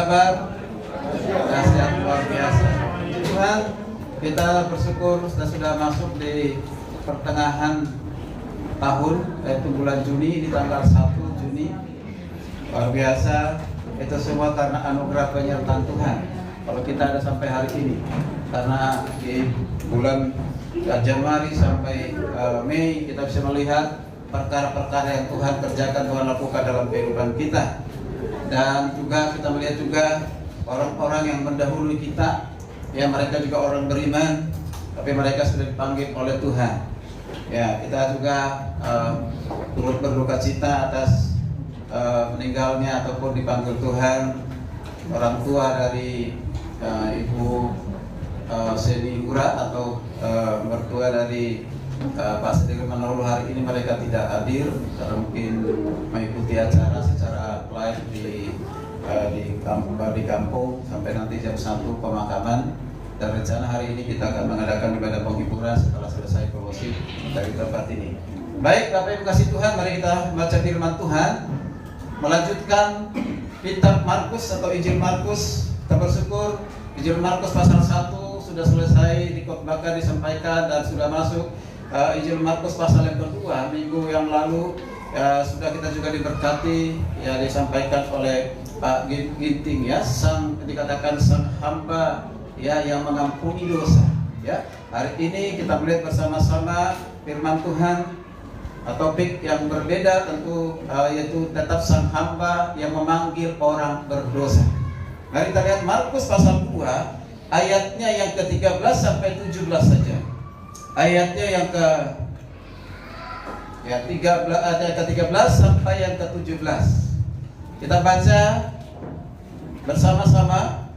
kabar? Sehat luar biasa. Tuhan, kita bersyukur sudah masuk di pertengahan tahun, yaitu bulan Juni, di tanggal 1 Juni. Luar biasa, itu semua karena anugerah penyertaan Tuhan. Kalau kita ada sampai hari ini, karena di bulan Januari sampai Mei kita bisa melihat perkara-perkara yang Tuhan kerjakan, Tuhan lakukan dalam kehidupan kita. Dan juga kita melihat juga orang-orang yang mendahului kita, ya mereka juga orang beriman, tapi mereka sudah dipanggil oleh Tuhan. Ya, kita juga turut berduka cita atas meninggalnya ataupun dipanggil Tuhan orang tua dari Ibu Seni Ura atau mertua dari Pak Sedir Manolo. Hari ini mereka tidak hadir karena mungkin mengikuti acara secara live di kampung sampai nanti jam 1 pemakaman. Dan rencana hari ini kita akan mengadakan ibadah penghiburan setelah selesai worship dari tempat ini. Baik, Bapak Ibu kasih Tuhan, mari kita baca firman Tuhan. Melanjutkan kitab Markus atau Injil Markus. Kita bersyukur Injil Markus pasal 1 sudah selesai dikhotbahkan, disampaikan dan sudah masuk Injil Markus pasal yang kedua. Minggu yang lalu sudah kita juga diberkati, ya disampaikan oleh Pak Ginting, ya, dikatakan sang hamba, ya, yang mengampuni dosa. Ya, hari ini kita melihat bersama-sama firman Tuhan. Topik yang berbeda tentu, yaitu tetap sang hamba yang memanggil orang berdosa. Mari kita lihat Markus pasal 2 ayatnya yang ke-13 sampai 17 saja. Ayatnya yang ke-13 sampai yang ke-17. Kita baca bersama-sama,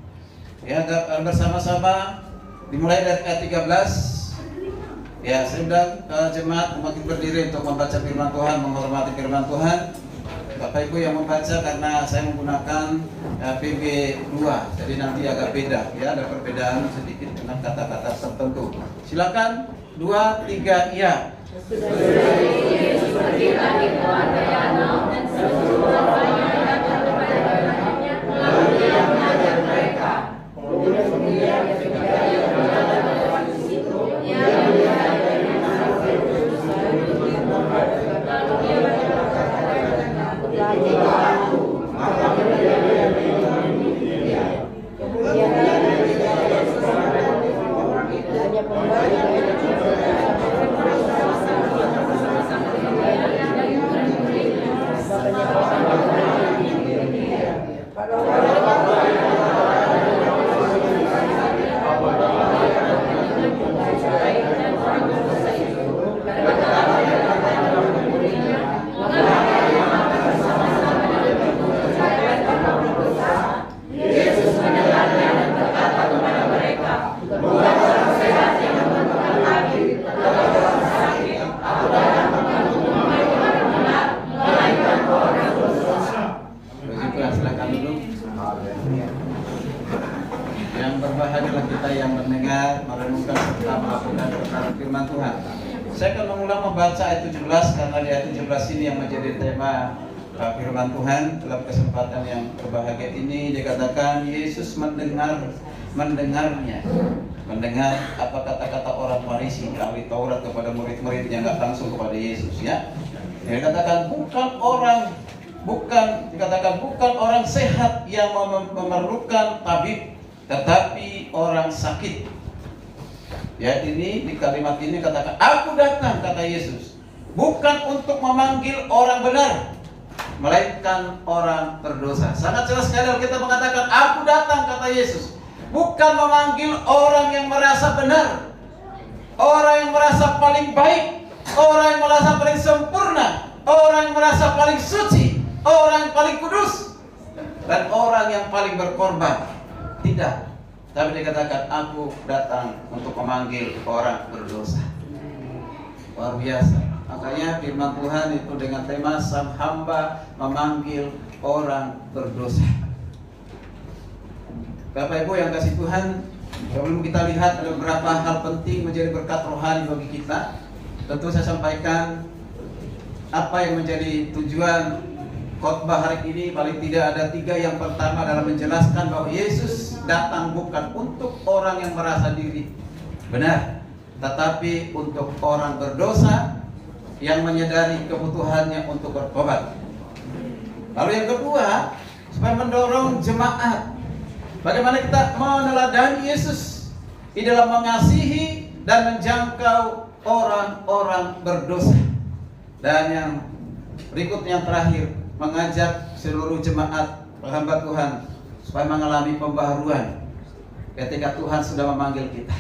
ya, bersama-sama dimulai dari ayat 13. Ya, saya undang jemaat makin berdiri untuk membaca firman Tuhan, menghormati firman Tuhan. Bapak Ibu yang membaca, karena saya menggunakan PB 2, jadi nanti agak beda, ya, ada perbedaan sedikit dengan kata-kata tertentu. Silakan, 2, 3, ya. Seperti tadi keluarga Yanov dan seluruh bapaknya yang kepada-padanya melalui yang mengajar mereka. Kemudian ketika ia berjalan lewat di situ, ia melihat adanya anak Petrus duduk di tempat. Lalu ia berkata kepadanya, "Ikutlah aku." Maka mereka mengikuti dia. Kemudian ia menjadi seorang orang itu hanya pembawa firman Tuhan. Dalam kesempatan yang berbahagia ini dikatakan Yesus mendengar apa kata-kata orang Farisi, ahli Taurat, kepada murid-muridnya, nggak langsung kepada Yesus, ya. Dikatakan bukan orang sehat yang memerlukan tabib, tetapi orang sakit. Ya, ini di kalimat ini katakan, "Aku datang," kata Yesus, "bukan untuk memanggil orang benar, melainkan orang berdosa." Sangat jelas sekali kita mengatakan, "Aku datang," kata Yesus, bukan memanggil orang yang merasa benar, orang yang merasa paling baik, orang yang merasa paling sempurna, orang yang merasa paling suci, orang yang paling kudus, dan orang yang paling berkorban. Tidak. Tapi dikatakan, "Aku datang untuk memanggil orang berdosa." Luar biasa. Makanya firman Tuhan itu dengan tema sang hamba memanggil orang berdosa. Bapak Ibu yang kasih Tuhan, sebelum kita lihat ada beberapa hal penting menjadi berkat rohani bagi kita. Tentu saya sampaikan apa yang menjadi tujuan khotbah hari ini paling tidak ada 3 yang pertama dalam menjelaskan bahwa Yesus datang bukan untuk orang yang merasa diri benar, tetapi untuk orang berdosa yang menyadari kebutuhannya untuk bertobat. Lalu yang kedua, supaya mendorong jemaat, bagaimana kita meneladani Yesus di dalam mengasihi dan menjangkau orang-orang berdosa. Dan yang berikutnya, yang terakhir, mengajak seluruh jemaat hamba Tuhan supaya mengalami pembaharuan ketika Tuhan sudah memanggil kita.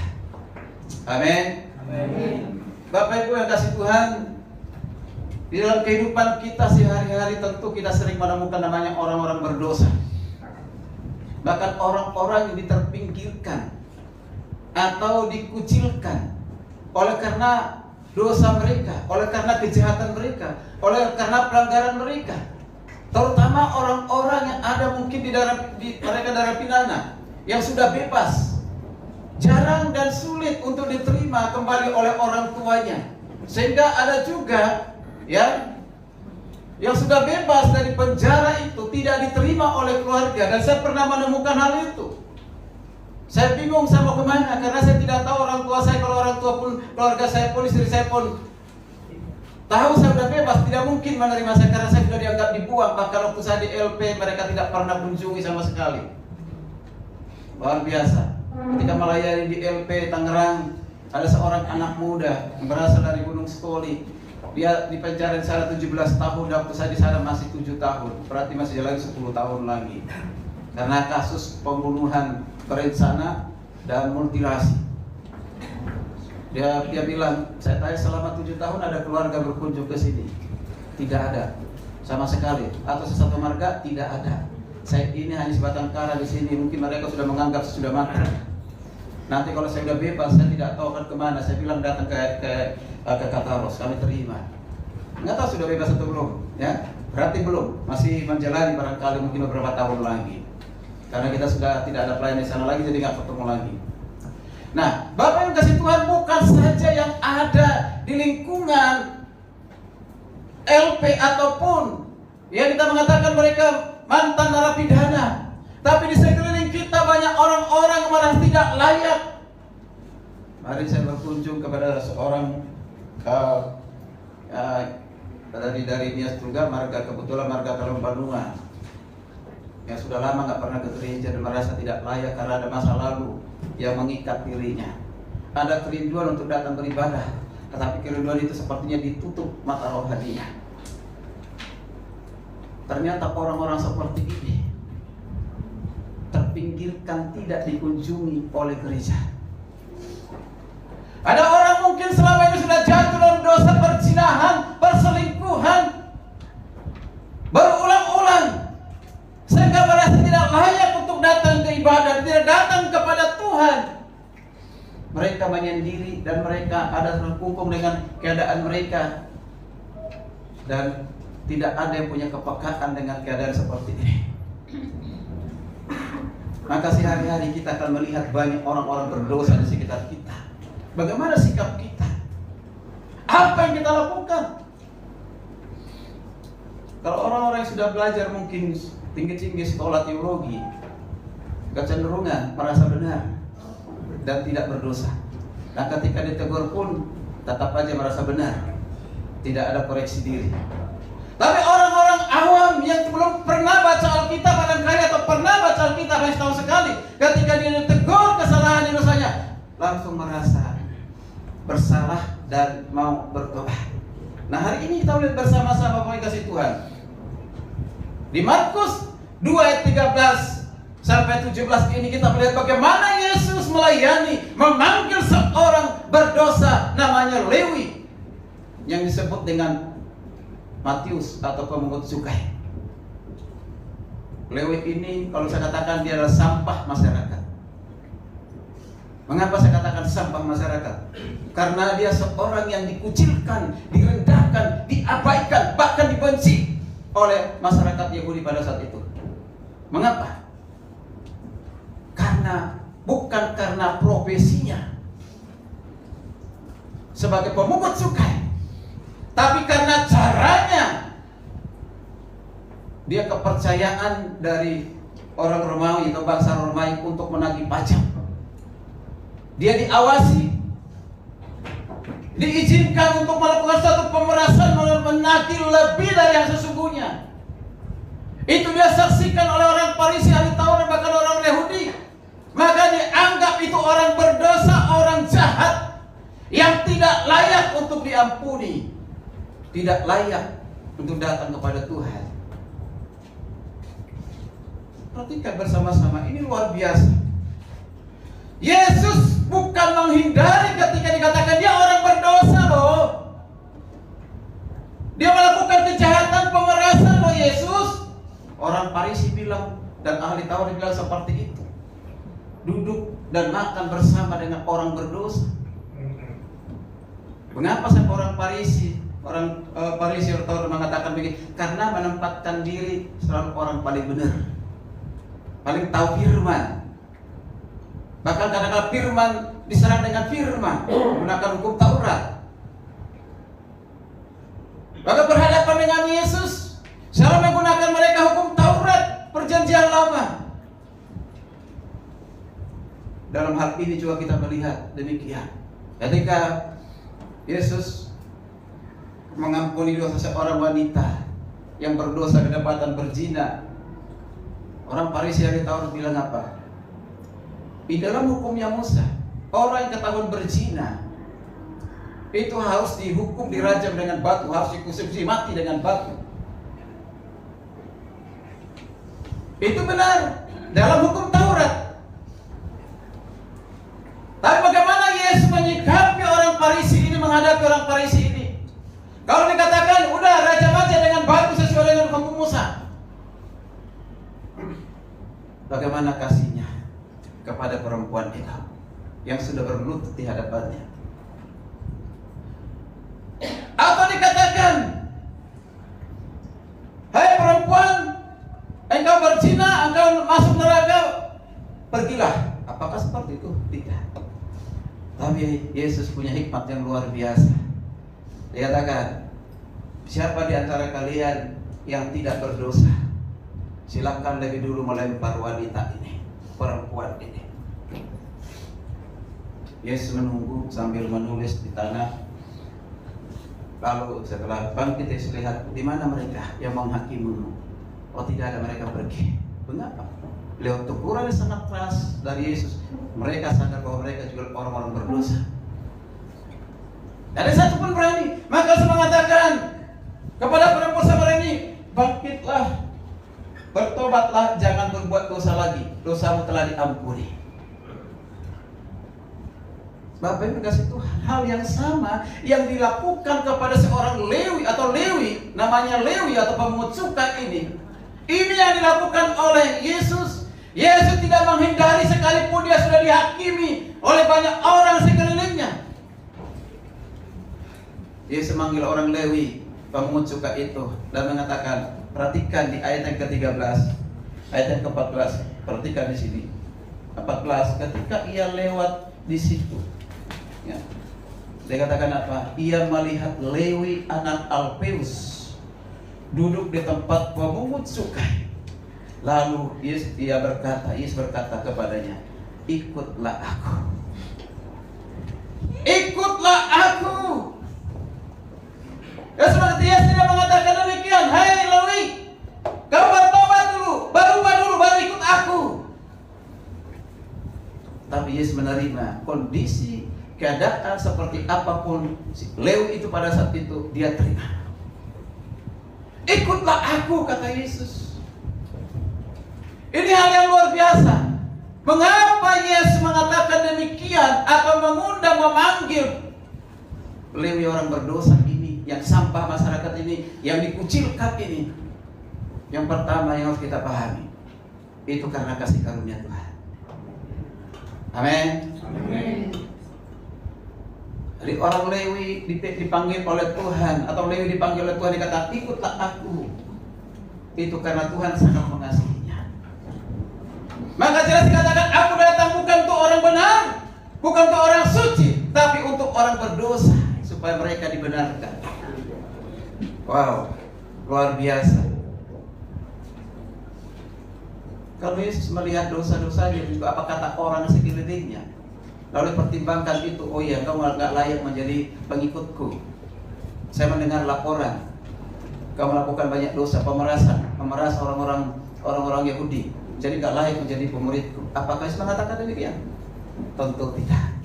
Amin. Bapak Ibu yang kasih Tuhan, di dalam kehidupan kita sehari-hari tentu kita sering menemukan namanya orang-orang berdosa. Bahkan orang-orang yang diterpinggirkan atau dikucilkan oleh karena dosa mereka, oleh karena kejahatan mereka, oleh karena pelanggaran mereka. Terutama orang-orang yang ada mungkin di mereka narapidana yang sudah bebas, jarang dan sulit untuk diterima kembali oleh orang tuanya. Sehingga ada juga yang sudah bebas dari penjara itu tidak diterima oleh keluarga. Dan saya pernah menemukan hal itu. Saya bingung saya mau kemana, karena saya tidak tahu orang tua saya. Kalau orang tua pun, keluarga saya pun, istri saya pun tahu saya sudah bebas, tidak mungkin menerima saya karena saya sudah dianggap dibuang. Bahkan waktu saya di LP mereka tidak pernah kunjungi sama sekali. Luar biasa. Ketika melayani di LP Tangerang, ada seorang anak muda yang berasal dari Gunung Stoli. Dia di penjara di sana 17 tahun, waktu saya di sana masih 7 tahun. Berarti masih lagi 10 tahun lagi. Karena kasus pembunuhan berencana dan mutilasi. Dia bilang, saya tanya selama 7 tahun ada keluarga berkunjung ke sini? Tidak ada sama sekali. Atau sesatu marga? Tidak ada. Saya ini hanya sebatang kara di sini. Mungkin mereka sudah menganggap saya sudah mati. Nanti kalau saya sudah bebas, saya tidak tahu akan kemana. Saya bilang datang ke Kataros, kami terima. Nggak tahu sudah bebas atau belum, ya? Berarti belum, masih menjalani barangkali mungkin beberapa tahun lagi. Karena kita sudah tidak ada pelayan di sana lagi, jadi nggak ketemu lagi. Nah, Bapak yang kasih Tuhan, bukan saja yang ada di lingkungan LP ataupun yang kita mengatakan mereka mantan narapidana, tapi di sekeliling kita banyak orang-orang yang merasa tidak layak. Mari saya berkunjung kepada seorang dari Nias Tunggal, kebetulan marga Talon Bandungan, yang sudah lama nggak pernah ke gereja dan merasa tidak layak karena ada masa lalu yang mengikat dirinya. Ada kerinduan untuk datang beribadah, tetapi kerinduan itu sepertinya ditutup mata rohaninya. Ternyata orang-orang seperti ini terpinggirkan, tidak dikunjungi oleh gereja. Ada orang mungkin selama ini sudah jatuh dalam dosa perzinahan, perselingkuhan berulang-ulang, sehingga merasa tidak layak untuk datang ke ibadah, tidak datang kepada Tuhan. Mereka menyendiri dan mereka ada terkungkung dengan keadaan mereka, dan tidak ada yang punya kepekaan dengan keadaan seperti ini. Maka sehari-hari kita akan melihat banyak orang-orang berdosa di sekitar kita. Bagaimana sikap kita? Apa yang kita lakukan? Kalau orang-orang yang sudah belajar mungkin tinggi-tinggi sekolah teologi, kecenderungan merasa benar dan tidak berdosa. Nah, ketika ditegur pun tetap aja merasa benar, tidak ada koreksi diri. Tapi orang-orang awam yang belum pernah baca Alkitab barangkali, atau pernah baca Alkitab hanya setahun sekali, ketika dia ditegur kesalahan dosanya, langsung merasa bersalah dan mau bertobat. Nah, hari ini kita lihat bersama-sama Bapak kasih Tuhan. Di Markus 2 ayat 13 sampai 17 ini kita melihat bagaimana Yesus melayani, memanggil seorang berdosa namanya Lewi, yang disebut dengan Matius atau pemungut cukai. Lewi ini kalau saya katakan dia adalah sampah masyarakat. Mengapa saya katakan sampah masyarakat? Karena dia seorang yang dikucilkan, direndahkan, diabaikan, bahkan dibenci oleh masyarakat Yahudi pada saat itu. Mengapa? Bukan karena profesinya sebagai pemungut cukai, tapi karena caranya dia kepercayaan dari orang Romawi atau bangsa Romawi untuk menagih pajak. Dia diawasi, diizinkan untuk melakukan suatu pemerasan, menagih lebih dari yang sesungguhnya. Itu dia saksikan oleh orang Farisi, ahli Taurat, bahkan orang Yahudi. Maka dianggap itu orang berdosa, orang jahat, yang tidak layak untuk diampuni, tidak layak untuk datang kepada Tuhan. Perhatikan bersama-sama, ini luar biasa. Yesus bukan menghindari ketika dikatakan dia orang berdosa loh. Dia melakukan kejahatan, pemerasan loh Yesus. Orang Farisi bilang dan ahli Taurat bilang seperti itu. Duduk dan makan bersama dengan orang berdosa. Mengapa sampai orang Farisi orang Taurat mengatakan begini? Karena menempatkan diri selalu orang paling benar, paling tahu firman. Bahkan kadang-kadang firman diserang dengan firman, menggunakan hukum Taurat. Maka berhadapan dengan Yesus, cara menggunakan mereka hukum Taurat, perjanjian lama. Dalam hal ini juga kita melihat demikian. Ketika Yesus mengampuni dosa seorang wanita yang berdosa kedapatan berzina, orang Farisi yang Taurat bilang apa? Di dalam hukumnya Musa, orang yang ketahuan berzina itu harus dihukum, dirajam dengan batu, harus dikonsumsi mati dengan batu. Itu benar dalam hukum Taurat. Tapi bagaimana Yesus menyikapi orang Farisi ini, menghadapi orang Farisi ini? Kalau dikatakan udah rajam aja dengan batu sesuai dengan hukum Musa, bagaimana kasihnya kepada perempuan itu yang sudah berlutut di hadapannya? Atau dikatakan, hai perempuan, engkau berzina, engkau masuk neraka, pergilah. Apakah seperti itu? Tidak. Tapi Yesus punya hikmat yang luar biasa. Dia katakan, siapa di antara kalian yang tidak berdosa, silakan lebih dulu melempar wanita ini, perempuan ini. Yesus menunggu sambil menulis di tanah. Lalu setelah bangkit Yesus lihat di mana mereka yang menghakimimu. Oh, tidak ada, mereka pergi. Mengapa? Lewat teguran yang sangat keras dari Yesus, mereka sadar bahwa mereka juga orang-orang berdosa. Tidak ada satu pun berani. Maka Yesus mengatakan kepada perempuan sabar ini, bangkitlah, bertobatlah, jangan berbuat dosa lagi. Dosamu telah diampuni. Bapak Ibu kasih Tuhan, hal yang sama yang dilakukan kepada seorang Lewi atau Lewi, namanya Lewi atau pemungut cukai ini yang dilakukan oleh Yesus. Yesus tidak menghindari sekalipun dia sudah dihakimi oleh banyak orang sekelilingnya. Yesus memanggil orang Lewi, pemungut cukai itu, dan mengatakan, perhatikan di ayat yang ke-13, ayat yang ke-14, perhatikan di sini. 14, ketika ia lewat di situ, ya, dia katakan apa? Ia melihat Lewi anak Alpeus duduk di tempat pemungut cukai. Lalu Yesus berkata kepadanya, ikutlah aku. Ikutlah aku. Ya, seperti Yesus tidak mengatakan demikian, hai Lewi, kau bertobat dulu, baru ikut aku. Tapi Yesus menerima kondisi keadaan seperti apapun Lewi itu pada saat itu, dia terima. Ikutlah aku, kata Yesus. Ini hal yang luar biasa. Mengapa Yesus mengatakan demikian atau mengundang, memanggil Lewi orang berdosa ini, yang sampah masyarakat ini, yang dikucilkan ini? Yang pertama yang harus kita pahami, itu karena kasih karunia Tuhan. Amin. Amin. Jadi orang Lewi dipanggil oleh Tuhan, atau Lewi dipanggil oleh Tuhan, dikatakan ikutlah aku. Itu karena Tuhan sangat mengasihinya. Maka jelas dikatakan, aku datang bukan untuk orang benar, bukan untuk orang suci, tapi untuk orang berdosa, supaya mereka dibenarkan. Wow, luar biasa. Kalau Yesus melihat dosa-dosanya juga apa kata orang sekelilingnya, lalu pertimbangkan itu, oh iya, kau nggak layak menjadi pengikutku. Saya mendengar laporan, kau melakukan banyak dosa, memeras orang-orang Yahudi, jadi nggak layak menjadi pemuridku. Apakah Yesus mengatakan demikian? Tentu tidak.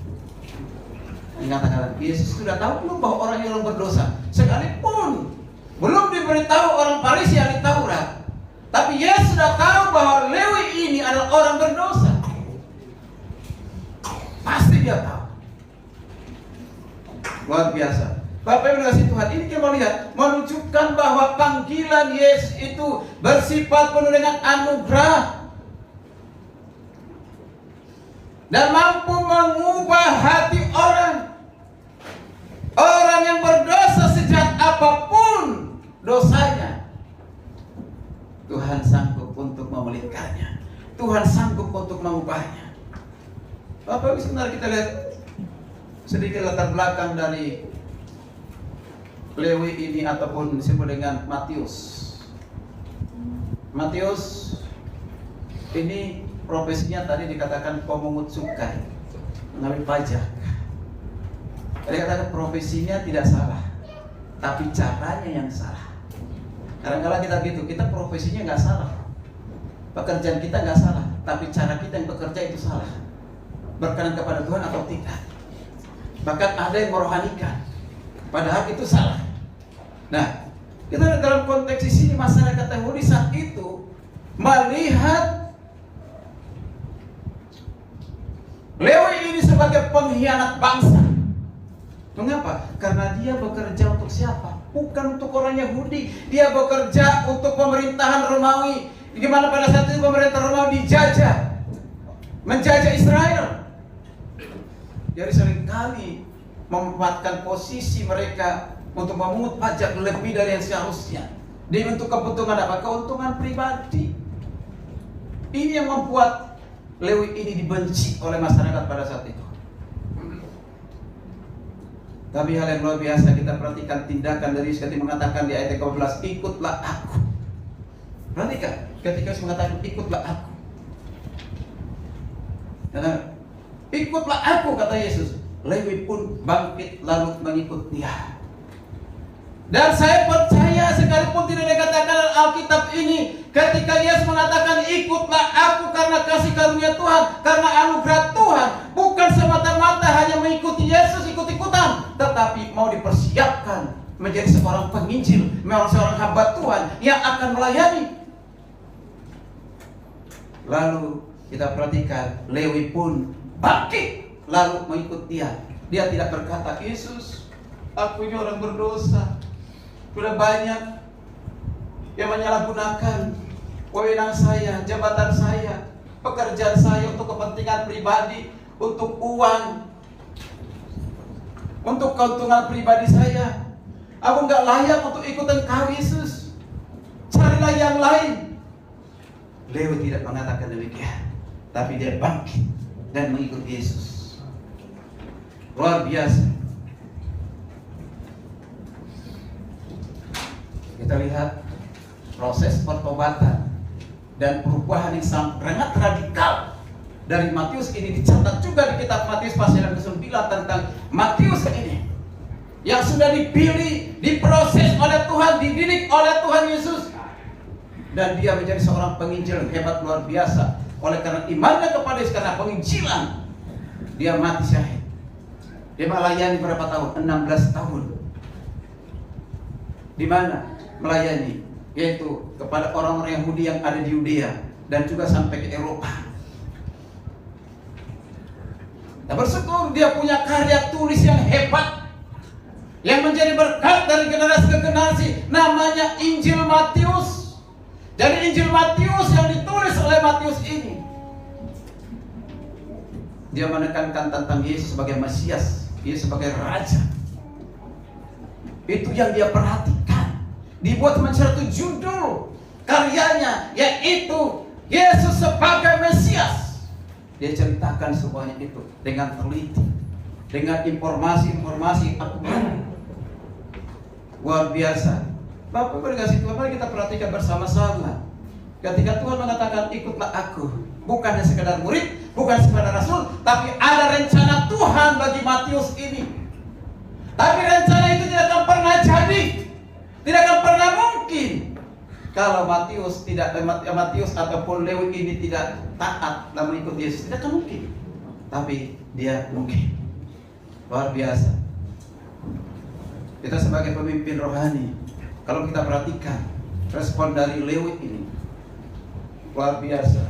Mengatakan Yesus sudah tahu belum bahwa orang yang berdosa, sekalipun belum diberitahu orang Farisi ahli Taurat, tapi Yesus sudah tahu bahwa Lewi ini adalah orang berdosa. Pasti dia tahu. Luar biasa. Bapak Ibu kasih Tuhan, ini kita melihat menunjukkan bahwa panggilan Yesus itu bersifat penuh dengan anugerah dan mampu mengubah hati orang. Orang yang berdosa sejak apapun dosanya, Tuhan sanggup untuk memulihkannya. Tuhan sanggup untuk mengubahnya. Bapak Ibu, sebentar kita lihat sedikit latar belakang dari Lewi ini ataupun disebut dengan Matius. Matius ini profesinya tadi dikatakan pemungut cukai, mengambil pajak. Tadi katakan profesinya tidak salah, tapi caranya yang salah. Kadang-kadang kita gitu, kita profesinya nggak salah, pekerjaan kita nggak salah, tapi cara kita yang bekerja itu salah, berkenan kepada Tuhan atau tidak. Bahkan ada yang merohanikan, padahal itu salah. Nah, kita lihat dalam konteks di sini masyarakat Yahudi saat itu melihat Lewi ini sebagai pengkhianat bangsa. Mengapa? Karena dia bekerja untuk siapa? Bukan untuk orang Yahudi. Dia bekerja untuk pemerintahan Romawi. Di mana pada saat itu pemerintah Romawi dijajah, menjajah Israel. Jadi seringkali memanfaatkan posisi mereka untuk memungut pajak lebih dari yang seharusnya. Dia untuk keuntungan apa? Keuntungan pribadi. Ini yang membuat Lewi ini dibenci oleh masyarakat pada saat itu. Tapi hal yang luar biasa kita perhatikan tindakan dari Yesus ketika mengatakan di ayat 12, ikutlah aku. Perhatikan ketika Yesus mengatakan ikutlah aku. Ikutlah aku, kata Yesus. Lewi pun bangkit lalu mengikut dia. Dan saya percaya sekalipun tidak dikatakan dalam Alkitab ini, ketika Yesus mengatakan ikutlah aku karena kasih karunia Tuhan, karena anugerah Tuhan, bukan semata-mata hanya mengikuti Yesus ikut-ikutan, tetapi mau dipersiapkan menjadi seorang penginjil, menjadi seorang hamba Tuhan yang akan melayani. Lalu kita perhatikan Lewi pun bangkit lalu mengikut dia. Dia tidak berkata, Yesus, aku ini orang berdosa, sudah banyak yang menyalahgunakan wewenang saya, jabatan saya, pekerjaan saya untuk kepentingan pribadi, untuk uang, untuk keuntungan pribadi saya. Aku nggak layak untuk ikutan kau, Yesus. Carilah yang lain. Lewi tidak mengatakan demikian, tapi dia bangkit dan mengikut Yesus. Luar biasa. Kita lihat proses pertobatan dan perubahan yang sangat radikal dari Matius ini dicatat juga di kitab Matius pasal yang ke-9 tentang Matius ini yang sudah dipilih, diproses oleh Tuhan, dididik oleh Tuhan Yesus, dan dia menjadi seorang penginjil yang hebat luar biasa. Oleh karena imannya kepada Yesus, karena penginjilan, dia mati syahid. Dia melayani berapa tahun? 16 tahun. Di mana melayani? Yaitu kepada orang-orang Yahudi yang ada di Yudea dan juga sampai ke Eropa. Nah, bersyukur dia punya karya tulis yang hebat yang menjadi berkat dari generasi ke generasi, namanya Injil Matius. Jadi Injil Matius yang ditulis oleh Matius ini, dia menekankan tentang Yesus sebagai Mesias, Yesus sebagai Raja. Itu yang dia perhatikan. Dibuat menjadi satu judul karyanya, yaitu Yesus sebagai Mesias. Dia ceritakan semuanya itu dengan teliti, dengan informasi-informasi akurat. Luar biasa. Bapak Ibu dikasih Tuhan, mari kita perhatikan bersama-sama Ketika Tuhan mengatakan ikutlah aku, bukan hanya sekedar murid, bukan sekedar rasul, tapi ada rencana Tuhan bagi Matius ini. Tapi rencana itu tidak akan pernah jadi, tidak akan pernah mungkin kalau Matius ataupun Lewi ini tidak taat dan mengikuti Yesus. Tidak akan mungkin. Tapi dia mungkin. Luar biasa. Kita sebagai pemimpin rohani, kalau kita perhatikan respon dari Lewi ini luar biasa.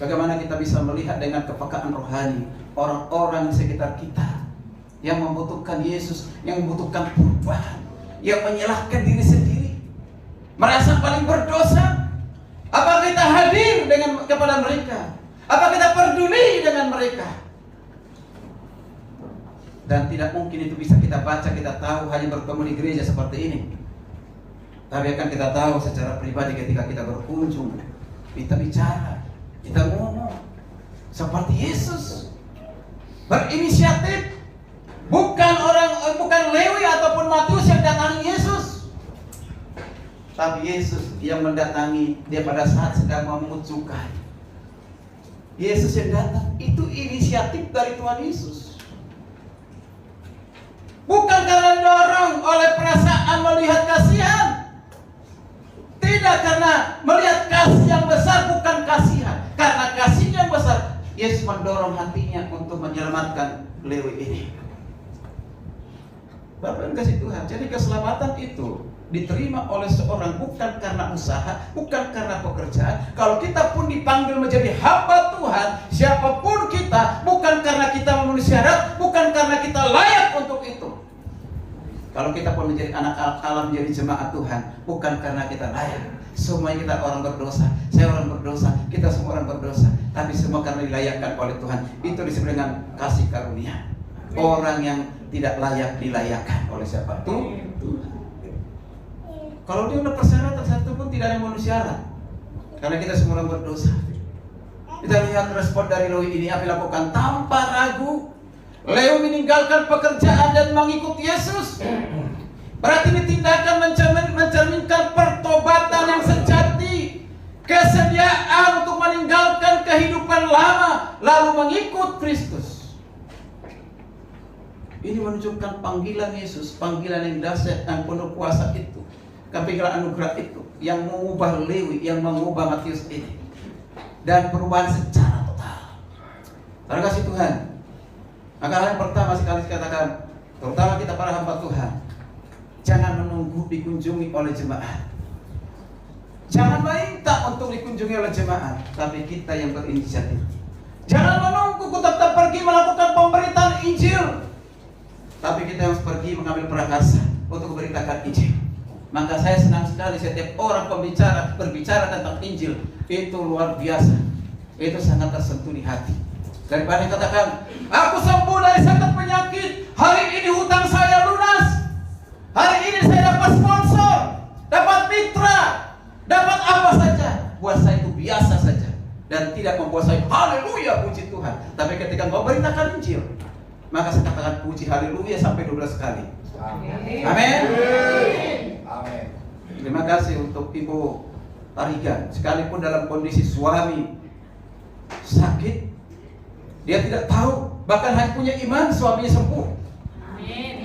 Bagaimana kita bisa melihat dengan kepekaan rohani orang-orang di sekitar kita yang membutuhkan Yesus, yang membutuhkan perubahan, yang menyalahkan diri sendiri, merasa paling berdosa. Apa kita hadir kepada mereka? Apa kita peduli dengan mereka? Dan tidak mungkin itu bisa kita baca, kita tahu hanya bertemu di gereja seperti ini. Tapi akan kita tahu secara pribadi ketika kita berkunjung, kita bicara, kita ngomong seperti Yesus. Berinisiatif. Bukan Lewi ataupun Matius yang datangi Yesus, tapi Yesus yang mendatangi dia pada saat sedang memungut cukai. Yesus yang datang, itu inisiatif dari Tuhan Yesus. Bukan karena dorong oleh perasaan melihat kasihan. Tidak karena melihat kasih yang besar, bukan kasihan. Karena kasih yang besar, Yesus mendorong hatinya untuk menyelamatkan Lewi ini. Bapak dan kasih Tuhan, jadi keselamatan itu diterima oleh seorang bukan karena usaha, bukan karena pekerjaan. Kalau kita pun dipanggil menjadi hamba Tuhan, siapapun kita, bukan karena kita memenuhi syarat, bukan karena kita layak untuk itu. Kalau kita pun menjadi anak Allah, menjadi jemaat Tuhan, bukan karena kita layak. Semuanya kita orang berdosa, saya orang berdosa, kita semua orang berdosa, tapi semua karena dilayakkan oleh Tuhan. Itu disebut dengan kasih karunia. Orang yang tidak layak dilayakkan oleh siapa? Tuhan. Kalau dia udah persyaratan, satu pun tidak ada yang memenuhi syarat, karena kita semua orang berdosa. Kita lihat respon dari Lewi ini apa dilakukan tanpa ragu. Lewi meninggalkan pekerjaan dan mengikuti Yesus. Berarti ini tindakan mencerminkan pertobatan yang sejati, kesediaan untuk meninggalkan kehidupan lama lalu mengikut Kristus. Ini menunjukkan panggilan Yesus, panggilan yang dahsyat dan penuh kuasa itu, panggilan anugerah itu yang mengubah Lewi, yang mengubah Matius ini, dan perubahan secara total. Terima kasih Tuhan. Maka hal yang pertama sekali katakan, terutama kita para hamba Tuhan, jangan menunggu dikunjungi oleh jemaat. Jangan minta untuk dikunjungi oleh jemaat, tapi kita yang berinisiatif. Jangan menunggu tetap pergi melakukan pemberitaan Injil, tapi kita harus pergi mengambil prakarsa untuk memberitakan Injil. Maka saya senang sekali setiap orang berbicara tentang Injil. Itu luar biasa. Itu sangat tersentuh di hati. Daripada katakan, aku sembuh dari sakit penyakit, hari ini hutang saya lunas, hari ini saya dapat sponsor, dapat mitra, dapat apa saja. Buat saya itu biasa saja dan tidak membuat saya haleluya puji Tuhan. Tapi ketika mau beritakan Injil, maka saya katakan puji haleluya sampai 12 kali. Amin. Amin. Amin. Terima kasih untuk Ibu Tarigan. Sekalipun dalam kondisi suami sakit, dia tidak tahu, bahkan hanya punya iman suaminya sembuh. Amin.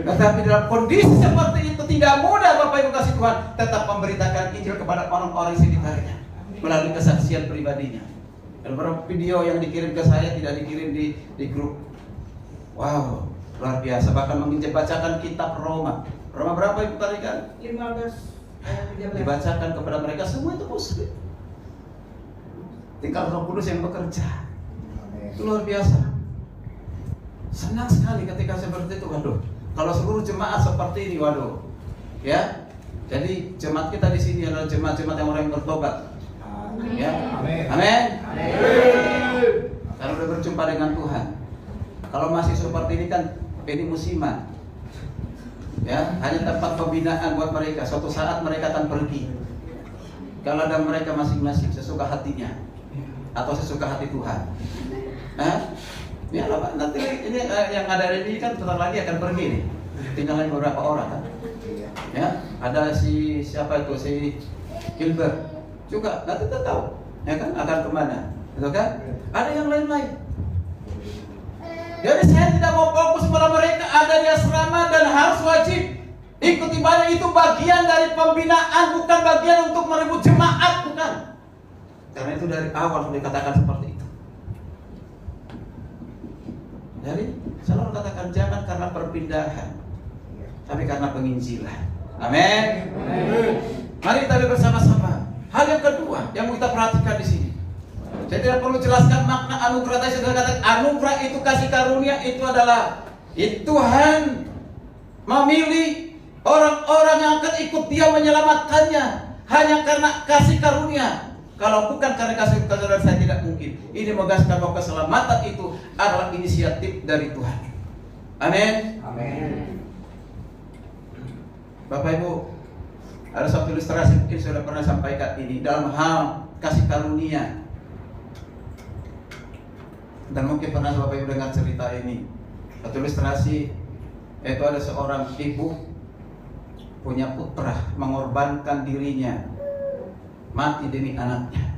Tetapi dalam kondisi seperti itu tidak mudah Bapak Ibu kasih Tuhan tetap memberitakan Injil kepada orang-orang sekitarnya melalui kesaksian pribadinya. Dan beberapa video yang dikirim ke saya tidak dikirim di grup. Wow, luar biasa. Bahkan membacakan kitab Roma. Roma berapa Ibu Tarigan? 15. Dibacakan kepada mereka, semua itu muslim. Tinggal Roh Kudus yang bekerja. Itu luar biasa. Senang sekali ketika seperti itu. Waduh, kalau seluruh jemaat seperti ini, waduh, ya. Jadi jemaat kita di sini adalah jemaat-jemaat yang orang yang bertobat. Ya, amin. Amin. Kalau sudah berjumpa dengan Tuhan. Kalau masih seperti ini kan ini musiman. Ya, hanya tempat pembinaan buat mereka. Suatu saat mereka akan pergi. Kalau ada mereka masing-masing sesuka hatinya atau sesuka hati Tuhan. Ya lah Pak, nanti ini yang ada ini kan sebentar lagi akan pergi nih. Tinggal lagi beberapa orang kan. Ya, ada siapa itu, si Gilbert juga nanti kita tahu, ya kan, akan kemana, gitu kan? Ada yang lain-lain. Jadi saya tidak mau fokus pada mereka ada di asrama dan harus wajib ikut ibadah, itu bagian dari pembinaan, bukan bagian untuk merebut jemaat, bukan. Karena itu dari awal sudah dikatakan seperti itu. Jadi selalu katakan jangan karena perpindahan, tapi karena penginjilan. Amin. Mari kita bersama-sama. Hal yang kedua yang kita perhatikan di sini. Saya tidak perlu jelaskan makna anugerah. Tadi sudah katakan anugerah itu kasih karunia, itu adalah Tuhan memilih orang-orang yang akan ikut Dia menyelamatkannya hanya karena kasih karunia. Kalau bukan karena kasih karunia, saya tidak mungkin. Ini menegaskan bahwa keselamatan itu adalah inisiatif dari Tuhan. Amin. Amin. Bapak Ibu, ada satu ilustrasi mungkin sudah pernah sampaikan ini dalam hal kasih karunia. Dan mungkin pernah Bapak Ibu dengar cerita ini. Satu ilustrasi, itu ada seorang ibu punya putra, mengorbankan dirinya mati demi anaknya.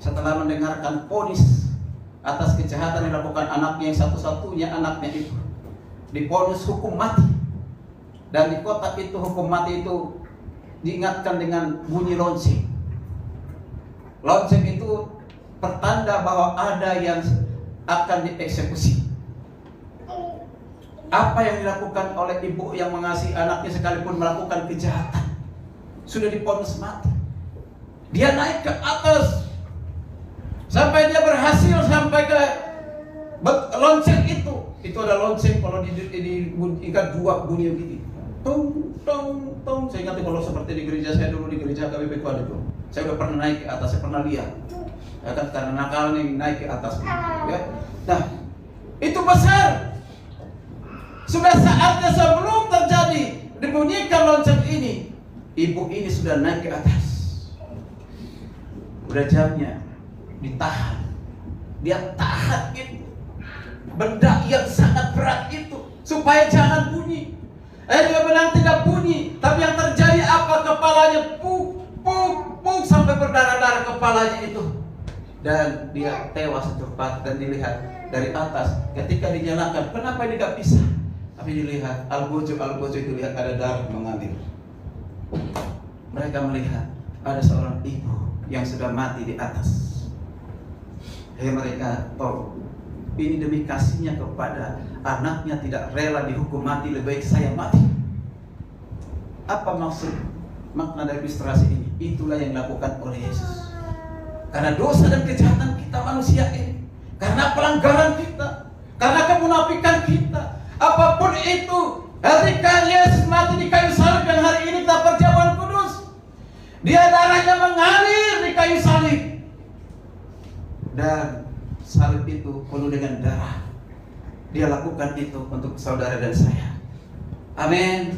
Setelah mendengarkan vonis atas kejahatan yang dilakukan anaknya, yang satu-satunya anaknya itu divonis hukum mati. Dan di kota itu hukum mati itu diingatkan dengan bunyi lonceng. Lonceng itu pertanda bahwa ada yang akan dieksekusi. Apa yang dilakukan oleh ibu yang mengasihi anaknya sekalipun melakukan kejahatan, sudah divonis mati, dia naik ke atas sampai dia berhasil sampai ke lonceng itu. Itu ada lonceng kalau diikat dua bunyi begini, tong tong tong. Saya ingat kalau seperti di gereja saya dulu, di gereja KBP Kuala itu, saya udah pernah naik ke atas, saya pernah lihat. Ya kan, karena nakalnya naik ke atas, ya. Nah, itu besar. Sudah saatnya sebelum terjadi dibunyikan lonceng ini, ibu ini sudah naik ke atas. Udah jamnya, ditahan. Dia tahan itu benda yang sangat berat itu supaya jangan bunyi. Dia bilang tidak bunyi, tapi yang terjadi apa? Kepalanya puk puk puk sampai berdarah-darah kepalanya itu. Dan dia tewas cepat. Dan dilihat dari atas ketika dinyalakan, kenapa ini gak bisa? Tapi dilihat al-bojo itu lihat ada darah mengalir. Mereka melihat ada seorang ibu yang sudah mati di atas. Mereka tahu ini demi kasihnya kepada anaknya tidak rela dihukum mati, lebih baik saya mati. Apa maksud makna dari ilustrasi ini? Itulah yang dilakukan oleh Yesus. Karena dosa dan kejahatan kita manusia ini, karena pelanggaran kita, karena kemunafikan kita, apapun itu, ketika Yesus mati di kayu salib yang hari ini kita perjamuan kudus, Dia darahnya mengalir di kayu salib, dan salib itu penuh dengan darah. Dia lakukan itu untuk saudara dan saya. Amin.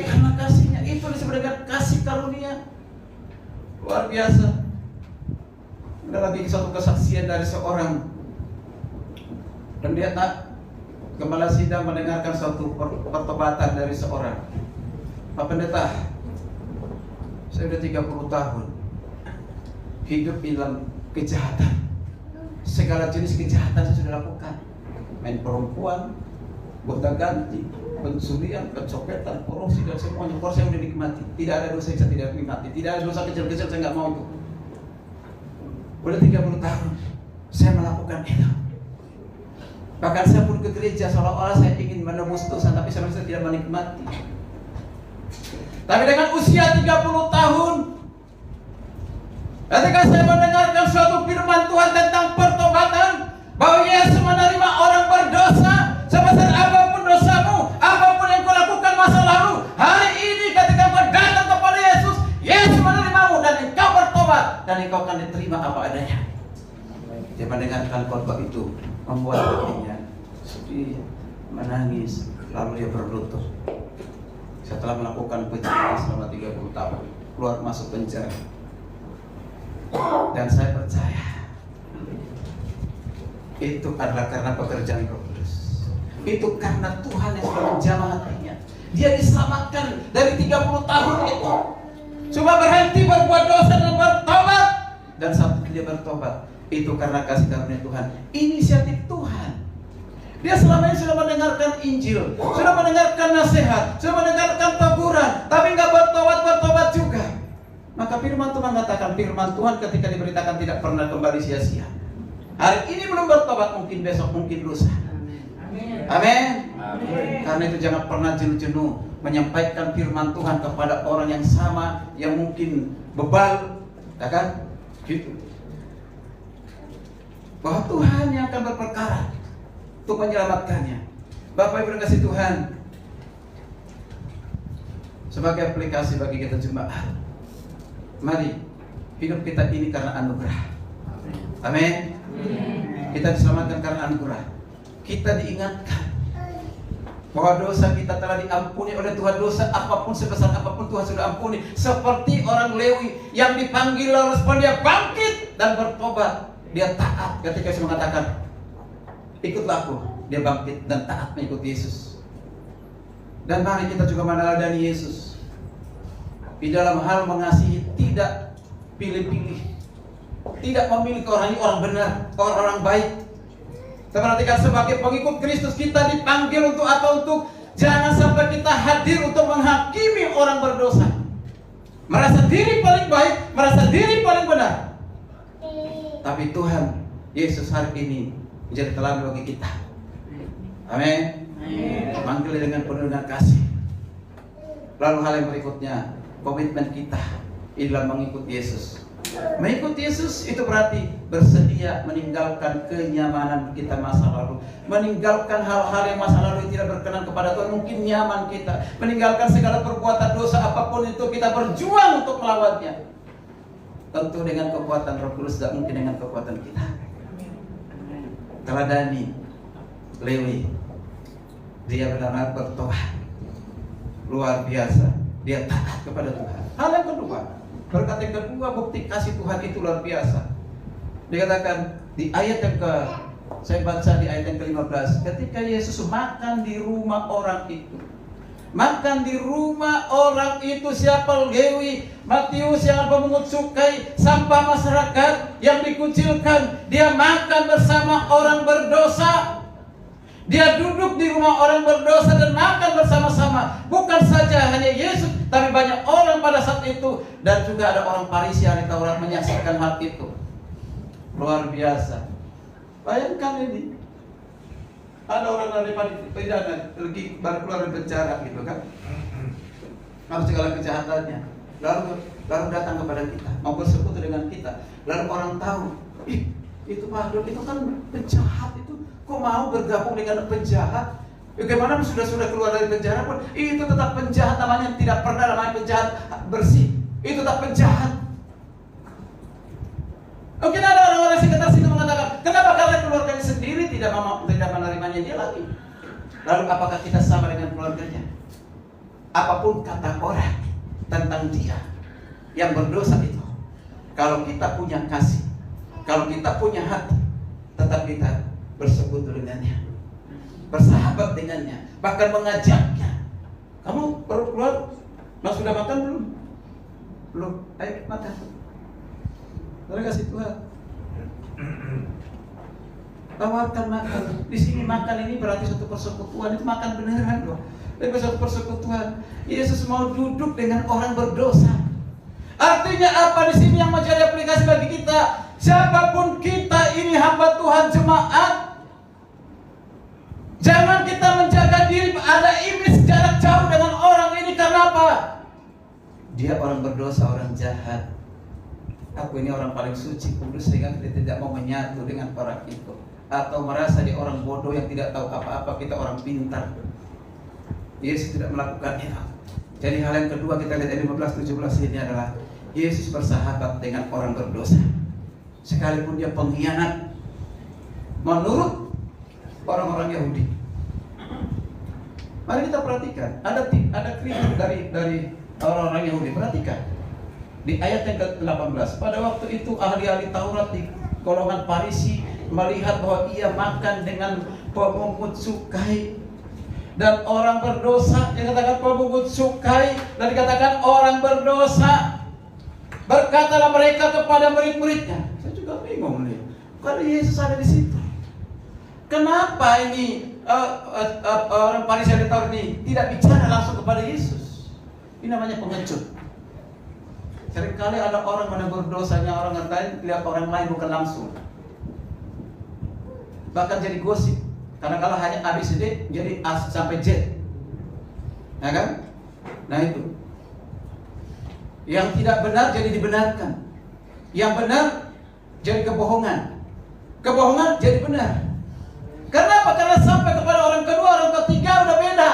Karena kasihnya itu disebut dengan kasih karunia. Luar biasa. Ada lagi satu kesaksian dari seorang pendeta. Gembala sidang mendengarkan suatu pertobatan dari seorang Pak Pendeta, saya sudah 30 tahun hidup dalam kejahatan. Segala jenis kejahatan saya sudah lakukan. Main perempuan, gonta ganti, pencurian, pencopetan, korupsi, dan semuanya. Kalau saya sudah nikmati. Tidak ada dosa yang saya tidak nikmati. Tidak ada dosa kecil-kecil saya nggak mau itu. Udah 30 tahun saya melakukan itu. Bahkan saya pun ke gereja seolah-olah saya ingin menebus dosa, tapi saya tidak menikmati. Tapi dengan usia 30 tahun, ketika saya mendengarkan suatu firman Tuhan tentang pertobatan, bahwa Yesus menerima orang berdosa sebesar apapun dosamu, apapun yang kau lakukan masa lalu, hari ini ketika kau datang kepada Yesus, Yesus menerimamu dan engkau bertobat dan engkau akan diterima apa adanya. Dia mendengarkan khotbah itu, membuat hatinya sedih, menangis, lalu dia berlutut. Setelah melakukan pencurian selama 30 tahun, keluar masuk penjara. Dan saya percaya itu adalah karena pekerjaan Roh Kudus. Itu karena Tuhan yang sudah menjamah hatinya. Dia diselamatkan dari 30 tahun itu. Cuma berhenti berbuat dosa dan bertobat. Dan saat dia bertobat, itu karena kasih karunia Tuhan, inisiatif Tuhan. Dia selama ini sudah mendengarkan Injil, sudah mendengarkan nasihat, sudah mendengarkan teguran, tapi nggak bertobat juga. Maka firman Tuhan mengatakan, firman Tuhan ketika diberitakan tidak pernah kembali sia-sia. Hari ini belum bertobat, mungkin besok, mungkin lusa. Amin. Karena itu jangan pernah jenuh-jenuh menyampaikan firman Tuhan kepada orang yang sama, yang mungkin bebal, ya kan? Gitu. Bahwa Tuhan yang akan berperkara untuk menyelamatkannya. Bapak Ibu kasih Tuhan, sebagai aplikasi bagi kita jemaat, mari hidup kita ini karena anugerah. Amin. Kita diselamatkan karena anugerah. Kita diingatkan bahwa dosa kita telah diampuni oleh Tuhan. Dosa apapun, sebesar apapun, Tuhan sudah ampuni. Seperti orang Lewi yang dipanggil lalu respon, dia bangkit dan bertobat. Dia taat ketika Yesus mengatakan, ikutlah aku. Dia bangkit dan taat mengikuti Yesus. Dan mari kita juga meneladani Yesus di dalam hal mengasihi, tidak pilih-pilih, tidak memilih orang ini orang benar, orang baik. Kita perhatikan, sebagai pengikut Kristus kita dipanggil untuk apa? Untuk jangan sampai kita hadir untuk menghakimi orang berdosa, merasa diri paling baik, merasa diri paling benar. Tapi Tuhan Yesus hari ini menjadi teladan bagi kita. Amin. Manggil dengan penuh dengan kasih. Lalu hal yang berikutnya, komitmen kita dalam mengikuti Yesus. Mengikuti Yesus itu berarti bersedia meninggalkan kenyamanan kita masa lalu, meninggalkan hal-hal yang masa lalu tidak berkenan kepada Tuhan. Mungkin nyaman kita, meninggalkan segala perbuatan dosa apapun itu, kita berjuang untuk melawannya. Tentu dengan kekuatan Roh Kudus, tidak mungkin dengan kekuatan kita. Teladani Lewi, dia benar-benar bertobat luar biasa, dia taat kepada Tuhan. Hal yang kedua, berkat yang kedua, bukti kasih Tuhan itu luar biasa. Dikatakan di ayat yang saya baca di ayat yang ke-15, ketika Yesus makan di rumah orang itu. Makan di rumah orang itu siapa? Lewi, Matius yang pemungut cukai, sampah masyarakat yang dikucilkan. Dia makan bersama orang berdosa. Dia duduk di rumah orang berdosa dan makan bersama-sama. Bukan saja hanya Yesus, tapi banyak orang pada saat itu. Dan juga ada orang Farisi ahli Taurat menyaksikan hal itu. Luar biasa. Bayangkan ini, ada orang dari pidana pergi baru keluar dari penjara gitu kan, harus segala kejahatannya, lalu datang kepada kita, mau bersekutu dengan kita. Lalu orang tahu, itu Pak Dok, itu kan penjahat itu, kok mau bergabung dengan penjahat? Bagaimana sudah keluar dari penjara pun itu tetap penjahat, namanya tidak pernah namanya penjahat bersih, itu tetap penjahat. Mungkin ada orang-orang sekitar situ mengatakan, kenapa kalian keluarganya sendiri tidak menerimanya dia lagi? Lalu apakah kita sama dengan keluarganya? Apapun kata orang tentang dia yang berdosa itu, kalau kita punya kasih, kalau kita punya hati, tetap kita bersekutu dengannya, bersahabat dengannya, bahkan mengajaknya. Kamu baru keluar, sudah makan belum? Belum, ayo makan. Terima kasih Tuhan. Tawarkan makan. Di sini makan ini berarti suatu persekutuan. Itu makan beneran loh. Itu suatu persekutuan. Yesus mau duduk dengan orang berdosa. Artinya apa di sini yang menjadi aplikasi bagi kita? Siapapun kita ini hamba Tuhan, jemaat, jangan kita menjaga diri ada image jarak jauh dengan orang ini. Karena apa? Dia orang berdosa, orang jahat. Aku ini orang paling suci, kudus, sehingga kita tidak mau menyatu dengan orang itu. Atau merasa dia orang bodoh yang tidak tahu apa-apa, kita orang pintar. Yesus tidak melakukan itu. Jadi hal yang kedua kita lihat ayat 15-17 ini adalah Yesus bersahabat dengan orang berdosa, sekalipun dia pengkhianat menurut orang-orang Yahudi. Mari kita perhatikan, ada kritik dari orang-orang Yahudi. Perhatikan di ayat yang ke-18. Pada waktu itu ahli-ahli Taurat di golongan Farisi melihat bahwa ia makan dengan pemungut cukai. dan orang berdosa. Dikatakan pemungut cukai dan dikatakan orang berdosa. Berkatalah mereka kepada murid-muridnya. Saya juga bingung nih. Kalau Yesus ada di situ, kenapa ini orang Farisi dan Taurat ini tidak bicara langsung kepada Yesus? Ini namanya pengecut. Seringkali ada orang menegur dosanya orang lain, lihat orang lain bukan langsung. Bahkan jadi gosip. Karena kalau hanya A, B, C, D, jadi A sampai Z. Ya kan? Nah itu. Yang tidak benar jadi dibenarkan. Yang benar jadi kebohongan. Kebohongan jadi benar. Kenapa? Karena sampai kepada orang kedua, orang ketiga udah beda.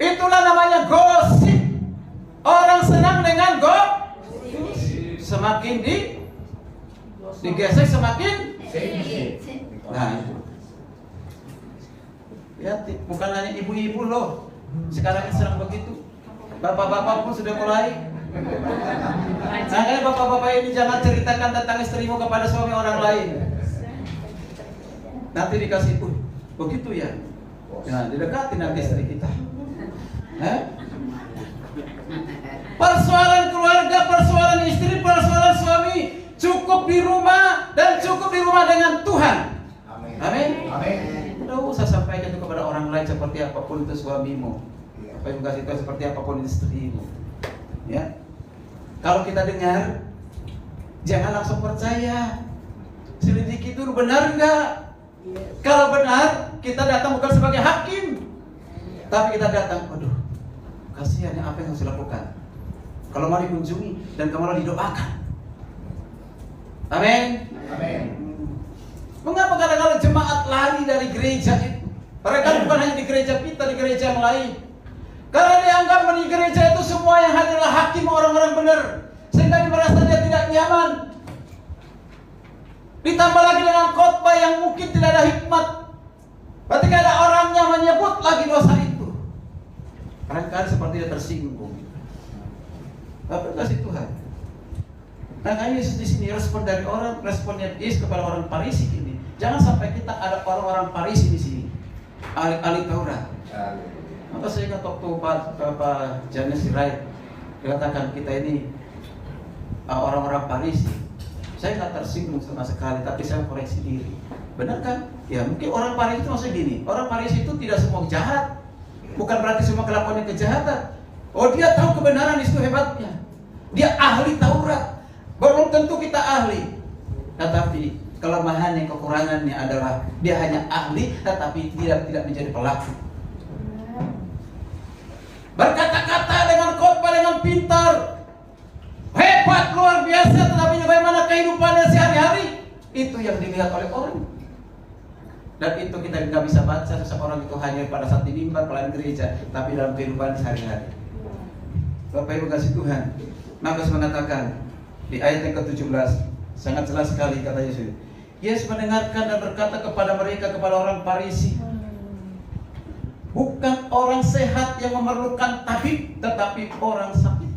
Itulah namanya gosip. Orang senang dengan gosip. Semakin digesek semakin. Nah itu. Ya, bukan hanya ibu-ibu loh. Sekarang ini serang begitu. Bapak-bapak pun sudah mulai. Makanya bapak-bapak ini jangan ceritakan tentang istrimu kepada suami orang lain. Nanti dikasih pun begitu ya. Nah, didekati nanti istri kita. Persoalan keluarga, persoalan istri, persoalan suami cukup di rumah dan cukup di rumah dengan Tuhan. Amin. Amin. Tidak usah sampaikan itu kepada orang lain seperti apapun itu suamimu. Apa yang kasih tahu seperti apapun istrimu. Ya. Kalau kita dengar, jangan langsung percaya. Selidiki dulu benar enggak? Kalau benar, kita datang bukan sebagai hakim, tapi kita datang, aduh, kasihan ya apa yang harus dilakukan. Kalau mau dikunjungi dan kamu didoakan. Amin. Amin. Mengapa kadang-kadang jemaat lari dari gereja itu? Mereka bukan hanya di gereja kita, di gereja yang lain. Karena dianggap di gereja itu semua yang adalah hakim orang-orang benar, sehingga dia merasa dia tidak nyaman. Ditambah lagi dengan khotbah yang mungkin tidak ada hikmat. Ketika ada orangnya menyebut lagi dosa itu, kadang-kadang seperti dia tersinggung. Apa kasih Tuhan? Makanya Yesus di sini respon dari orang, responnya Yesus kepada orang Farisi ini. Jangan sampai kita ada orang-orang Farisi di sini, ahli Taurat. Maka saya ingat waktu Pak James Sirait dikatakan kita ini orang-orang Farisi. Saya nggak tersinggung sama sekali, tapi saya koreksi diri. Benar kan? Ya mungkin orang Farisi itu maksudnya gini. Orang Farisi itu tidak semua jahat. Bukan berarti semua kelakuannya kejahatan. Oh dia tahu kebenaran, itu hebatnya. Dia ahli Taurat. Belum tentu kita ahli. Tetapi kelemahannya, kekurangannya adalah dia hanya ahli, tetapi tidak menjadi pelaku. Berkata-kata dengan khotbah dengan pintar, hebat, luar biasa, tetapi bagaimana kehidupannya sehari-hari, itu yang dilihat oleh orang. Dan itu kita nggak bisa baca seseorang itu hanya pada saat di mimbar pelayan gereja, tapi dalam kehidupan sehari-hari. Bapak Ibu kasih Tuhan, maka Yesus mengatakan di ayat yang ke-17 sangat jelas sekali kata Yesus. Yesus mendengarkan dan berkata kepada mereka, kepada orang Farisi, bukan orang sehat yang memerlukan tabib, tetapi orang sakit.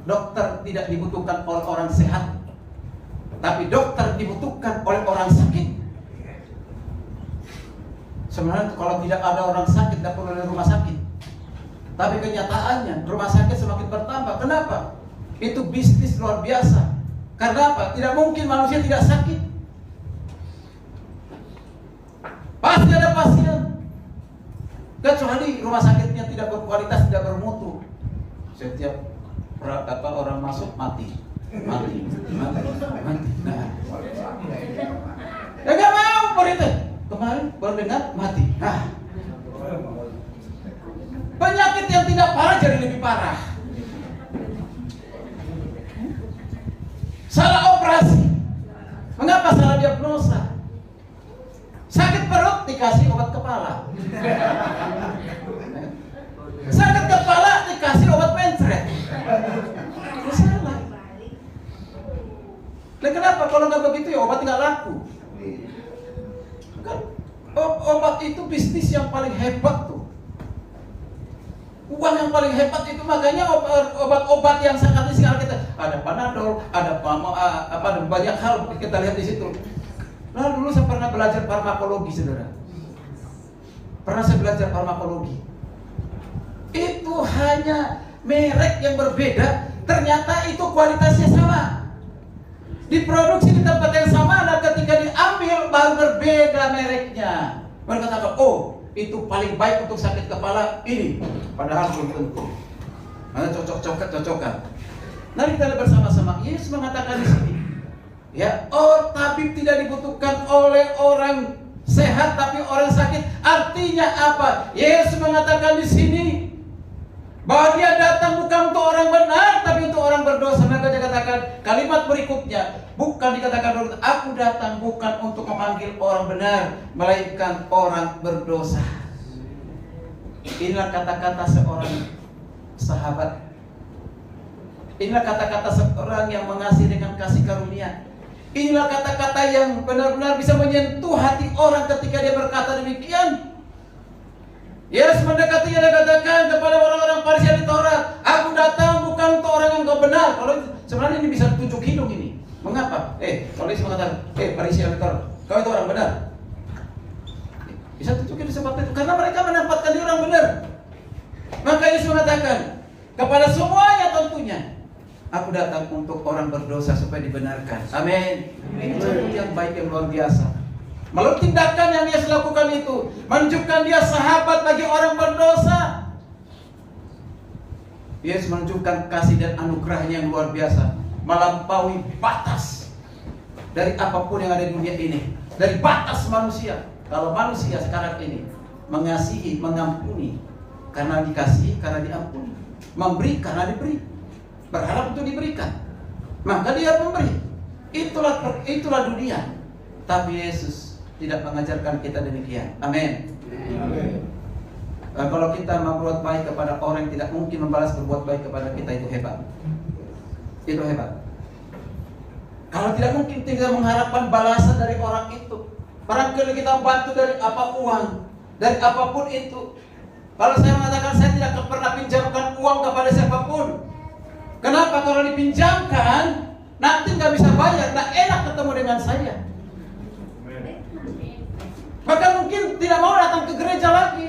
Dokter tidak dibutuhkan oleh orang sehat, tapi dokter dibutuhkan oleh orang sakit. Sebenarnya kalau tidak ada orang sakit, tidak perlu ada rumah sakit. Tapi kenyataannya rumah sakit semakin bertambah. Kenapa? Itu bisnis luar biasa. Karena apa? Tidak mungkin manusia tidak sakit. Pasti ada pasien. Kecuali rumah sakitnya tidak berkualitas, tidak bermutu. Setiap orang masuk mati. Nah. Ya gak mau berita. Kemarin baru dengar mati. Nah. Penyakit yang tidak parah jadi lebih parah. Salah operasi. Mengapa salah diagnosa? Sakit perut dikasih obat kepala. Sakit kepala dikasih obat mencret. Itu salah. Nah, kenapa kalau nggak begitu ya obat nggak laku? Kan obat itu bisnis yang paling hebat tuh. Uang yang paling hebat itu, makanya obat-obat yang sangat sekarang kita ada Panadol, ada banyak hal kita lihat di situ. Lalu dulu saya pernah belajar farmakologi, saudara. Pernah saya belajar farmakologi. Itu hanya merek yang berbeda, ternyata itu kualitasnya sama. Diproduksi di tempat yang sama, dan ketika diambil baru berbeda mereknya. Mereka katakan, oh itu paling baik untuk sakit kepala ini, padahal belum tentu. Mana cocok-cocokan. Mari kita lihat bersama-sama. Yesus mengatakan di sini, ya, oh tabib tidak dibutuhkan oleh orang sehat, tapi orang sakit. Artinya apa? Yesus mengatakan di sini bahwa dia datang bukan untuk orang benar, tapi untuk orang berdosa. Maka dia katakan kalimat berikutnya, bukan dikatakan aku datang bukan untuk memanggil orang benar, melainkan orang berdosa. Inilah kata-kata seorang sahabat. Inilah kata-kata seorang yang mengasihi dengan kasih karunia. Inilah kata-kata yang benar-benar bisa menyentuh hati orang ketika dia berkata demikian. Yesus mendekatinya dan katakan kepada orang-orang Farisi Taurat, aku datang bukan untuk orang yang gak benar. Kalau sebenarnya ini bisa tunjuk hidung ini. Mengapa? Kalau Yesus mengatakan, Farisi Taurat, kau itu orang benar. Bisa tunjukin seperti itu karena mereka menempatkan dia orang benar. Maka Yesus mengatakan kepada semuanya tentunya, aku datang untuk orang berdosa supaya dibenarkan. Amin. Ini contoh yang baik, yang luar biasa. Melalui tindakan yang Yesus lakukan itu menunjukkan dia sahabat bagi orang berdosa. Yesus menunjukkan kasih dan anugerahnya yang luar biasa, melampaui batas dari apapun yang ada di dunia ini, dari batas manusia. Kalau manusia sekarang ini mengasihi, mengampuni karena dikasihi, karena diampuni, memberi karena diberi, berharap untuk diberikan, maka dia memberi. Itulah dunia. Tapi Yesus tidak mengajarkan kita demikian. Amin. Kalau kita berbuat baik kepada orang yang tidak mungkin membalas berbuat baik kepada kita, itu hebat. Itu hebat. Kalau tidak mungkin tidak mengharapkan balasan dari orang itu, barangkali kita bantu dari apa uang, dari apapun itu. Kalau saya mengatakan saya tidak pernah pinjamkan uang kepada siapapun. Kenapa? Kalau dipinjamkan nanti nggak bisa bayar, nggak enak ketemu dengan saya. Bahkan mungkin tidak mau datang ke gereja lagi.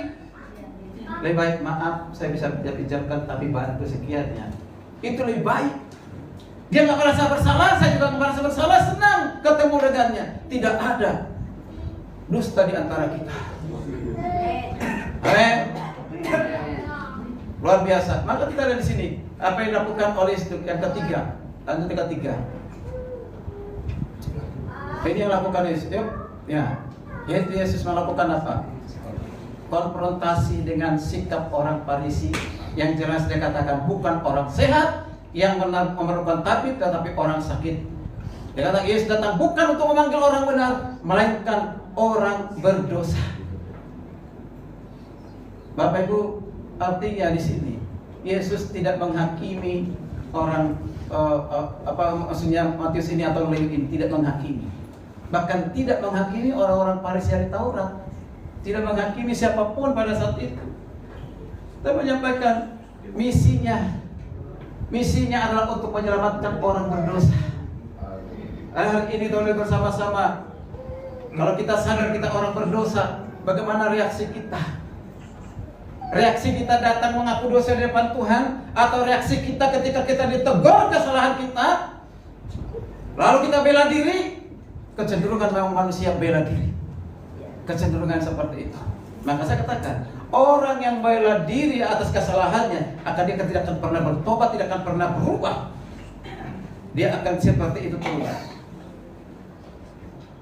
Lebih baik maaf, saya bisa pinjamkan tapi bantu sekiannya. Itu lebih baik. Dia nggak merasa bersalah, saya juga nggak merasa bersalah, senang ketemu dengannya. Tidak ada dusta di antara kita. Amin. Luar biasa. Maka kita ada di sini. Apa yang dilakukan oleh yang ketiga? Lanjut yang ketiga. Ini yang lakukan Yesus. Ya. Yesus melakukan apa? Konfrontasi dengan sikap orang Farisi yang jelas dia katakan bukan orang sehat yang memerlukan tabib, tetapi orang sakit. Dia kata Yesus datang bukan untuk memanggil orang benar, melainkan orang berdosa. Bapak Ibu, artinya di sini Yesus tidak menghakimi orang maksudnya Matius ini atau Lewi ini, tidak menghakimi. Bahkan tidak menghakimi orang-orang Farisi dari Taurat, tidak menghakimi siapapun pada saat itu. Dia menyampaikan misinya adalah untuk menyelamatkan orang berdosa. Hari ini kita bersama-sama, kalau kita sadar kita orang berdosa, bagaimana reaksi kita? Reaksi kita datang mengaku dosa di depan Tuhan, atau reaksi kita ketika kita ditegur kesalahan kita, lalu kita bela diri? Kecenderungan memang manusia bela diri, kecenderungan seperti itu. Maka saya katakan, orang yang bela diri atas kesalahannya, dia tidak akan pernah bertobat, tidak akan pernah berubah. Dia akan seperti itu terus.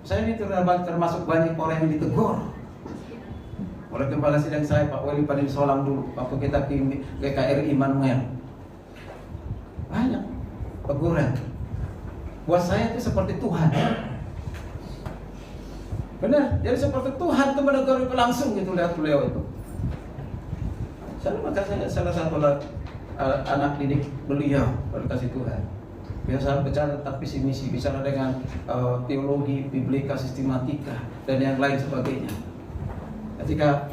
Saya ini termasuk banyak orang yang ditegur oleh kepala sidang saya, Pak Wali Padim Solang dulu, waktu kita ke GKRI Immanuel. Banyak teguran. Buat saya itu seperti Tuhan. Benar, jadi seperti Tuhan itu menegur itu langsung gitu, lihat beliau itu. Maka saya salah satu anak didik beliau, berkasih Tuhan. Biasa bicara tentang visi misi, bicara dengan teologi, biblika, sistematika, dan yang lain sebagainya. Ketika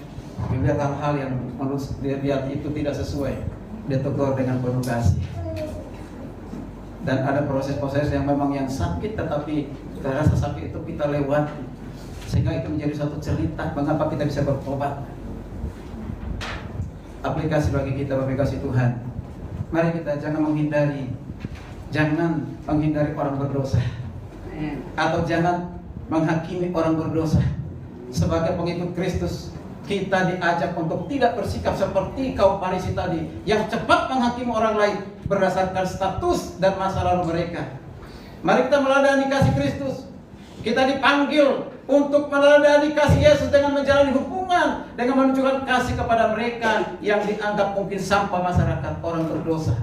melihat hal-hal yang menurut dia itu tidak sesuai, dia tegur dengan penuh kasih. Dan ada proses-proses yang memang yang sakit, tetapi kita rasa sakit itu kita lewati, sehingga itu menjadi suatu cerita mengapa kita bisa bertobat. aplikasi bagi kita, Bapak kasih Tuhan. Mari kita jangan menghindari orang berdosa, atau jangan menghakimi orang berdosa. Sebagai pengikut Kristus, kita diajak untuk tidak bersikap seperti kaum Farisi tadi, yang cepat menghakimi orang lain berdasarkan status dan masa lalu mereka. Mari kita meneladani kasih Kristus. Kita dipanggil untuk meneladani kasih Yesus dengan menjalani hubungan, dengan menunjukkan kasih kepada mereka yang dianggap mungkin sampah masyarakat, orang berdosa.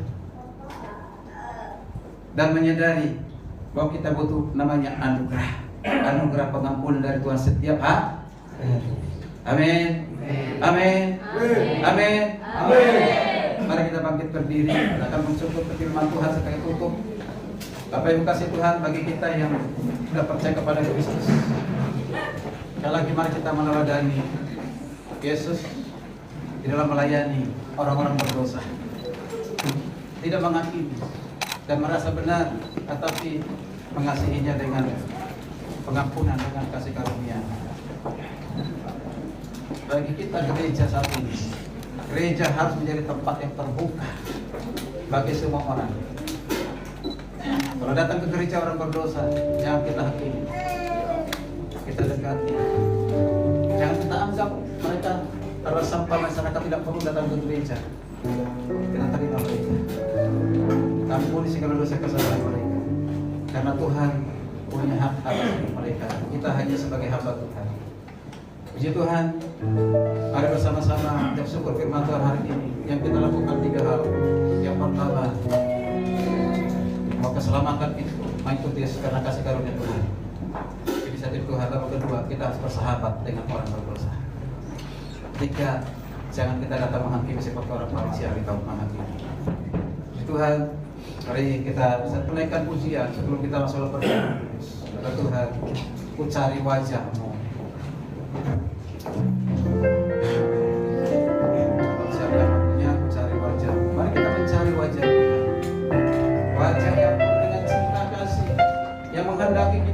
Dan menyadari bahwa kita butuh namanya anugerah pengampunan dari Tuhan setiap hari. Amin. Amin. Amin. Mari kita bangkit berdiri. Kita akan mensyukur firman Tuhan sebagai tutup. Bapak Ibu kasih Tuhan, bagi kita yang sudah percaya kepada Kristus, sekali lagi mari kita meneladani Yesus di dalam melayani orang-orang berdosa, tidak menghakimi dan merasa benar, tetapi mengasihinya dengan pengampunan, dengan kasih karunia. Bagi kita gereja saat ini, gereja harus menjadi tempat yang terbuka bagi semua orang. Kalau datang ke gereja orang berdosa, jangan kita hakimi, kita dekati. Jangan kita anggap mereka adalah sampah masyarakat, tidak perlu datang ke gereja. Kita terima mereka, ampuni segala dosa kesalahan mereka, karena Tuhan punya hak atas mereka. Kita hanya sebagai hamba Tuhan. Puji Tuhan. Mari bersama-sama ucap syukur firman Tuhan hari ini. Yang kita lakukan 3 hal. Yang pertama, bahwa keselamatan itu mengikuti Yesus karena kasih karunia Tuhan. Bisa dari Tuhan. Lalu kedua, kita harus bersahabat dengan orang berdosa. Ketiga, jangan kita datang menghakimi seperti orang Farisi yang kita menghakimi. Tuhan, mari kita bisa tunaikan pujian sebelum kita masuk ke perjalanan. Tuhan, ku cari wajah-Mu. Siapa yang punya, ku cari wajah. Mari kita mencari wajah. Wajah yang penuh dengan cinta kasih, yang menghendaki kita